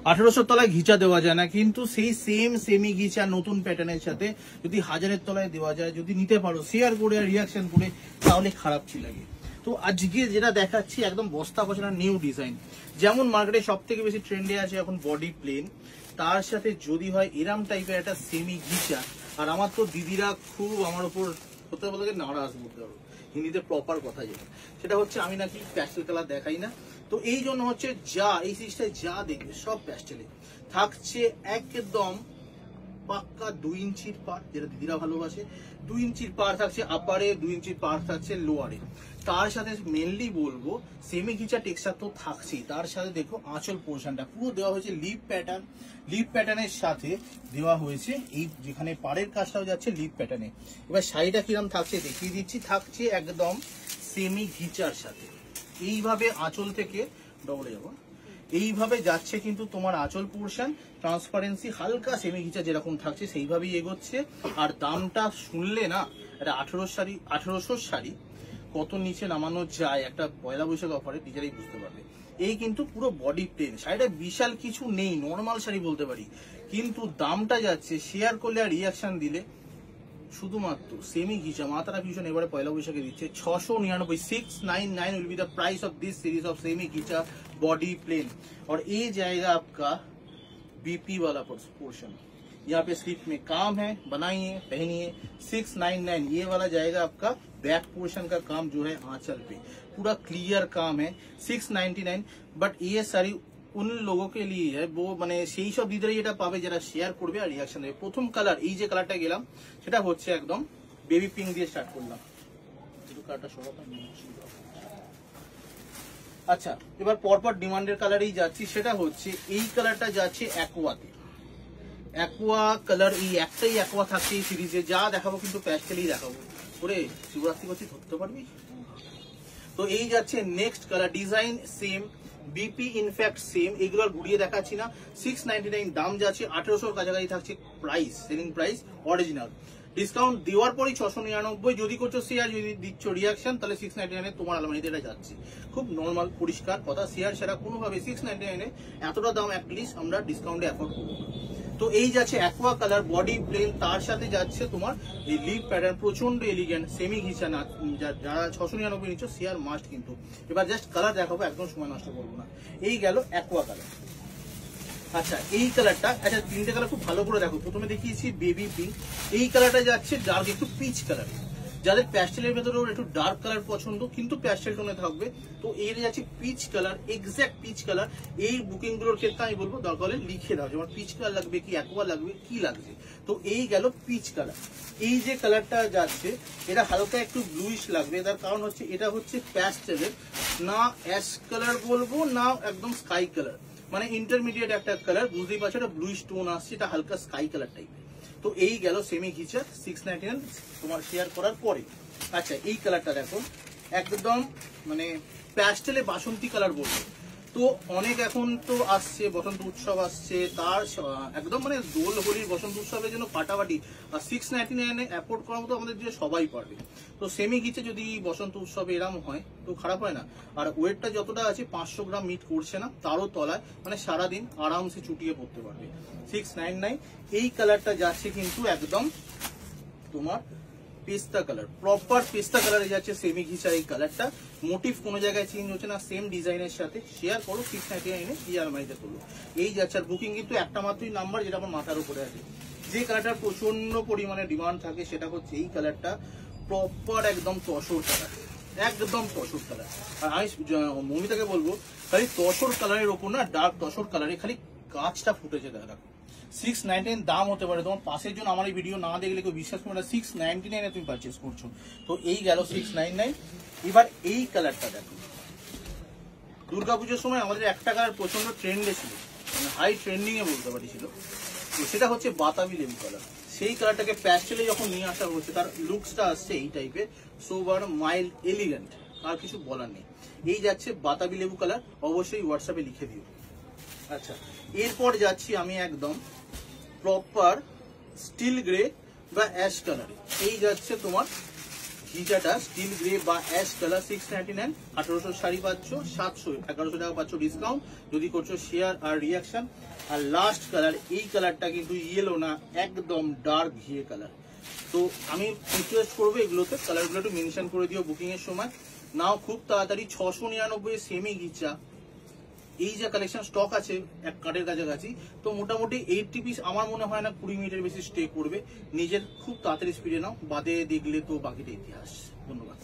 1800 তলায় ঘিচা দেওয়া যায় না, কিন্তু সেই সেমি ঘিচা নতুন প্যাটার্নের সাথে যদি 1000-এর তলায় দেওয়া যায়, যদি নিতে পারো শেয়ার করে আর রিয়াকশন করে, তাহলে খারাপ কি লাগে। তো আজকে যেটা দেখাচ্ছি একদম বস্তা পছানা নিউ ডিজাইন, যেমন মার্কেটে সব থেকে বেশি ট্রেন্ডে আছে এখন বডি প্লেন, তার সাথে যদি হয় এরাম টাইপের একটা সেমি ঘিচা। আর আমার তো দিদিরা খুব আমার উপর হতে বলতে নারাজ বলতে পারো, হিন্দিতে প্রপার কথা যেটা, সেটা হচ্ছে আমি নাকি প্যাস্টেল কালার দেখাই না। তো এই জন্য হচ্ছে যা এই সিরিজটায় যা দেখবে সব প্যাস্টেলে থাকছে, একদম পাক্কা 2 ইঞ্চির পার, যেটা দিদিরা ভালোবাসে। 2 ইঞ্চির পার থাকছে আপারে, 2 ইঞ্চির পার থাকছে লোয়ারে। তার সাথে মেনলি বলবো সেমি ঘিচা টেক্সচার তো থাকছেই, তার সাথে দেখো আঁচল পোর্শনটা পুরো দেওয়া হয়েছে লিপ প্যাটার্ন। লিপ প্যাটার্নের সাথে দেওয়া হয়েছে এই যেখানে পাড়ের কাজটাও যাচ্ছে লিপ প্যাটার্নে। এবার শাড়িটা কিরম থাকছে দেখিয়ে দিচ্ছি, থাকছে একদম সেমি ঘিচার সাথে। এইভাবে আঁচল থেকে ডবলে যাবো, এইভাবে যাচ্ছে কিন্তু তোমার আঁচল পোর্শন, ট্রান্সপারেন্সি হালকা সেমি ঘিচা যেরকম থাকছে সেইভাবেই এগোচ্ছে। আর দামটা শুনলে না, এটা 1800 শাড়ি কত নিচে নামানো যায় একটা পয়লা বৈশাখ অফারে নিজেরাই বুঝতে পারবে। এই কিন্তু পুরো বডি প্লেন, শাড়িটা বিশাল কিছু নেই, নর্মাল শাড়ি বলতে পারি, কিন্তু দামটা যাচ্ছে শেয়ার করলে আর রিয়াকশন দিলে শুধুমাত্র সেমি ঘিচা মাতারা ফিউশন এবারে পয়লা বৈশাখে দিচ্ছে 699। 699 will be the price of this series of semi घिचा बॉडी प्लेन। और ये जाएगा आपका बीपी वाला पोर्शन, यहाँ पे स्लीप में काम है, बनाइए पहनिए। 699 ये वाला जाएगा आपका बैक पोर्शन का काम जो है आंचल पे, पूरा क्लियर काम है 699। बट ये सारी उन लोगों के लिए है वो মানে সেই সব দিদিরাই এটা পাবে যারা শেয়ার করবে আর রিয়াকশন দেবে। প্রথম কালার এই যে কালারটা গেলাম সেটা হচ্ছে একদম বেবি পিঙ্ক দিয়ে স্টার্ট করলাম, কালারটা সরাতাম। আচ্ছা এবার পরপর ডিমান্ডের কালারেই যাচ্ছি, সেটা হচ্ছে এই কালারটা যাচ্ছে অ্যাকোয়াতে। অ্যাকোয়া কালার এই একটাই অ্যাকোয়া থাকছে এই সিরিজে, যা দেখাবো কিন্তু প্যাস্টেলই দেখাবো। ওরে শিবরাত্রি করছি ধরতে পারবি। তো এই যাচ্ছে next colour, design same, BP in fact same, এগুলো আর ঘুরিয়ে দেখাচ্ছি না। 699 দাম যাচ্ছে, 1800 কাছাকাছি থাকছে price, selling price original. Discount দেওয়ার পরই 699, যদি করছো শেয়ার, যদি দিচ্ছ রিয়াকশন, তাহলে 699 তোমার আলমারিতে এটা যাচ্ছে। খুব নর্মাল পরিষ্কার কথা, শেয়ার ছাড়া কোনোভাবে 699 এতটা দাম অ্যাটলিস্ট আমরা ডিসকাউন্টে অ্যাফোর্ড করবো না। তো এই যাচ্ছে অ্যাকোয়া কালার বডি প্লেন, তার সাথে যাচ্ছে তোমার এই লিপ প্যাটার্ন, প্রচন্ড এলিগেন্ট সেমি ঘিচা না। যারা 699 নিচ্ছ শেয়ার মাস্ট কিন্তু। এবার জাস্ট কালার দেখাবো, একদম সময় নষ্ট করবো না। এই গেল অ্যাকোয়া কালার। আচ্ছা এই কালারটা, আচ্ছা তিনটে কালার খুব ভালো করে দেখো। প্রথমে দেখিয়েছি বেবি পিঙ্ক, এই কালারটা যাচ্ছে ডার্ক একটু পিচ কালার। যাদের প্যাস্টেলের ভেতরেও একটু ডার্ক কালার পছন্দ কিন্তু প্যাস্টেল টোনে থাকবে, তো এর যাচ্ছে peach colour, exact peach colour. এই বুকিং গুলোর ক্ষেত্রে আমি বলবো দরকার হলে লিখে দাও যেমন পিচ কালার লাগবে কি অ্যাকোয়া লাগবে কি লাগছে। তো এই গেল পিচ কালার। এই যে কালারটা যাচ্ছে এটা হালকা একটু ব্লুইশ লাগবে, তার কারণ হচ্ছে এটা হচ্ছে প্যাস্টেলের, না অ্যাশ কালার বলবো না একদম স্কাই কালার, মানে ইন্টারমিডিয়েট একটা কালার, বুঝতেই পারছো এটা ব্লুইশ টোন আসছে, এটা হালকা স্কাই কালার টাইপের। তো এই গেল সেমি ঘিচা 699 তোমার শেয়ার করার পরে। আচ্ছা এই কালারটা দেখো, একদম মানে প্যাস্টেলে বাসন্তী কালার বলবো। তো অনেক এখন তো আসছে বসন্ত উৎসব আসছে, তার একদম মানে দোল হোলির বসন্ত উৎসবের জন্য ফাটাফাটি। আর 699 অ্যাফোর্ড করার মতো আমাদের দিয়ে সবাই পারবে। তো সেমি ঘিচে যদি বসন্ত উৎসবে এরম হয় তো খারাপ হয় না। আর ওয়েটটা যতটা আছে 500 গ্রাম মিট করছে না, তারও তলায়, মানে সারাদিন আরামসে চুটিয়ে পড়তে পারবে। 699 এই কালারটা যাচ্ছে কিন্তু একদম তোমার পেস্তা কালার, প্রপার পেস্তা কালারে যাচ্ছে সেমি ঘিচা এই কালারটা। মোটিভ কোনো জায়গায় চেঞ্জ হচ্ছে না, সেম ডিজাইনের সাথে। শেয়ার করো 699 কি আলমারিতে করলো। এই যাচ্ছে, আর বুকিং কিন্তু একটা মাত্রই নাম্বার যেটা আমার মাথার উপরে আছে। যে কালারটার প্রচন্ড পরিমাণে ডিমান্ড থাকে সেটা হচ্ছে এই কালারটা, প্রপার একদম তসর কালার, একদম তসর কালার। আর আমি মমিতাকে বলবো খালি তসর কালারের ওপর না, ডার্ক তসর কালারে খালি কাজটা ফুটেছে দেখো। 699 দাম হতে পারে, তোমার পাশের জন্য আমার এই ভিডিও না দেখলে কেউ বিশ্বাস করবে না, 699 তুমি পারচেস করছো। তো এই গেল 699। এবার এই কালারটা দেখো, দুর্গাপুজোর সময় আমাদের একটা কালার প্রচন্ড ট্রেন্ডে ছিল, মানে হাই ট্রেন্ডিং এ বলতে পারি ছিল, তো সেটা হচ্ছে বাতাবি লেবু কালার। সেই কালারটাকে প্যাস্টেলে যখন নিয়ে আসা হচ্ছে তার লুকসটা আসছে এই টাইপের, সোবার মাইল্ড এলিগেন্ট, আর কিছু বলার নেই। এই যাচ্ছে বাতাবি লেবু কালার, অবশ্যই হোয়াটসঅ্যাপে লিখে দিও। আচ্ছা এরপর যাচ্ছি আমি একদম প্রপার স্টিল গ্রে বা অ্যাশ কালারে। এই যাচ্ছে তোমার ঘিচাটা স্টিল গ্রে বা অ্যাশ কালার, 699। 1800 শাড়ি পাচ্ছ, 700 1100 টাকা পাচ্ছ ডিসকাউন্ট যদি করছো শেয়ার আর রিয়াকশন। আর লাস্ট কালার, এই কালারটা কিন্তু ইয়েলো না, একদম ডার্ক ঘিয়ে কালার। তো আমি রিকোয়েস্ট করবো এগুলোতে কালারগুলো একটু মেনশন করে দিও বুকিং এর সময়, নাও খুব তাড়াতাড়ি 699 সেমি গিচা এই যে কালেকশন স্টক আছে এক কার্ডের কাছাকাছি। তো মোটামুটি 80 পিস আমার মনে হয় না 20 মিনিটের বেশি স্টে করবে। নিজের খুব তাড়াতাড়ি স্পিডে নাও, বাদে দেখলে তো বাকিটা ইতিহাস। ধন্যবাদ।